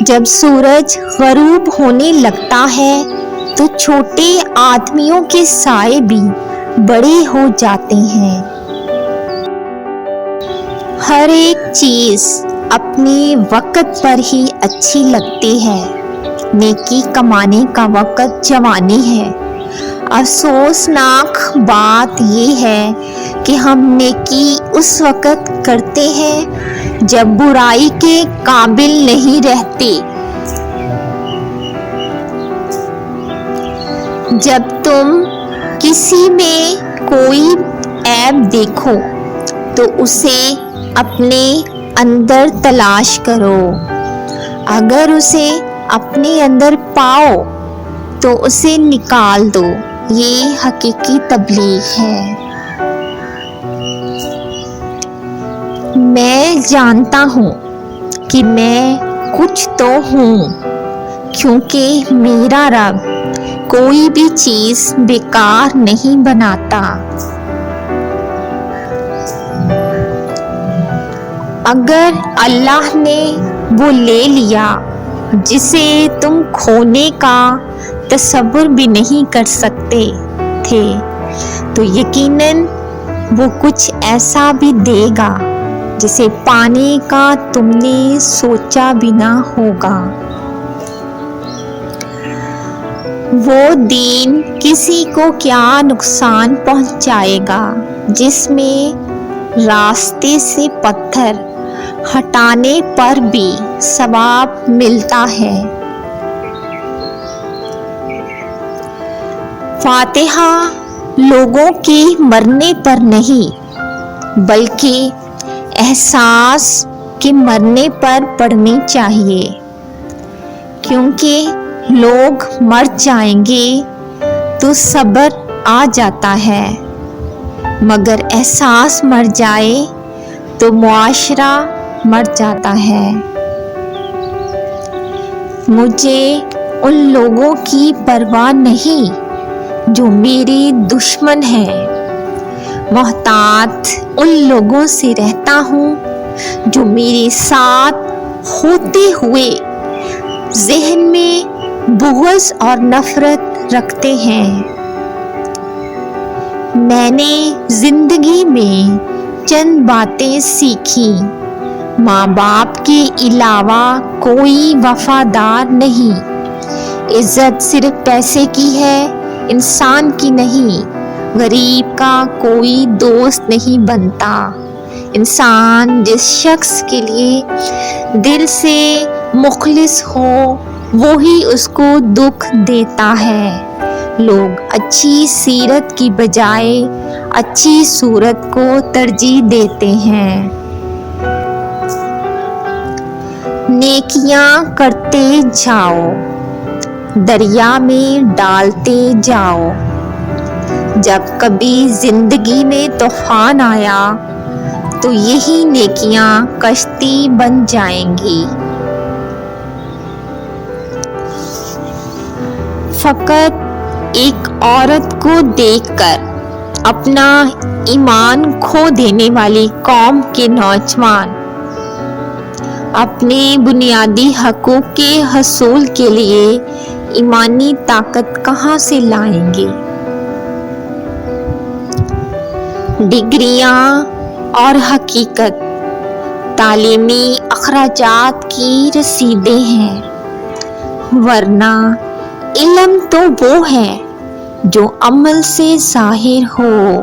جب سورج غروب ہونے لگتا ہے تو چھوٹے آدمیوں کے سائے بھی بڑے ہو جاتے ہیں۔ ہر ایک چیز اپنے وقت پر ہی اچھی لگتی ہے۔ نیکی کمانے کا وقت جوانی ہے۔ افسوسناک بات یہ ہے کہ ہم نیکی اس وقت کرتے ہیں جب برائی کے قابل نہیں رہتے۔ جب تم کسی میں کوئی عیب دیکھو تو اسے اپنے اندر تلاش کرو، اگر اسے اپنے اندر پاؤ تو اسے نکال دو۔ یہ حقیقی تبلیغ ہے۔ میں جانتا ہوں کہ میں کچھ تو ہوں، کیونکہ میرا رب کوئی بھی چیز بیکار نہیں بناتا۔ اگر اللہ نے وہ لے لیا جسے تم کھونے کا تصور بھی نہیں کر سکتے تھے، تو یقیناً وہ کچھ ایسا بھی دے گا جسے پانے کا تم نے سوچا بھی نہ ہوگا۔ وہ دین کسی کو کیا نقصان پہنچائے گا جس میں راستے سے پتھر ہٹانے پر بھی ثواب ملتا ہے۔ فاتحہ لوگوں کے مرنے پر نہیں بلکہ احساس کے مرنے پر پڑھنی چاہیے، کیونکہ لوگ مر جائیں گے تو صبر آ جاتا ہے، مگر احساس مر جائے تو معاشرہ مر جاتا ہے۔ مجھے ان لوگوں کی پرواہ نہیں جو میرے دشمن ہیں، محتاط ان لوگوں سے رہتا ہوں جو میرے ساتھ ہوتے ہوئے ذہن میں بغض اور نفرت رکھتے ہیں۔ میں نے زندگی میں چند باتیں سیکھی، ماں باپ کے علاوہ کوئی وفادار نہیں، عزت صرف پیسے کی ہے، انسان کی نہیں، غریب کا کوئی دوست نہیں بنتا، انسان جس شخص کے لیے دل سے مخلص ہو وہی اس کو دکھ دیتا ہے۔ لوگ اچھی سیرت کی بجائے اچھی صورت کو ترجیح دیتے ہیں۔ نیکیاں کرتے جاؤ، دریا میں ڈالتے جاؤ۔ جب کبھی زندگی میں طوفان آیا تو یہی نیکیاں کشتی بن جائیں گی۔ فقط ایک عورت کو دیکھ کر اپنا ایمان کھو دینے والی قوم کے نوجوان اپنے بنیادی حقوق کے حصول کے لیے ایمانی طاقت کہاں سے لائیں گے؟ ڈگریاں اور حقیقت تعلیمی اخراجات کی رسیدیں ہیں، ورنہ علم تو وہ ہے جو عمل سے ظاہر ہو۔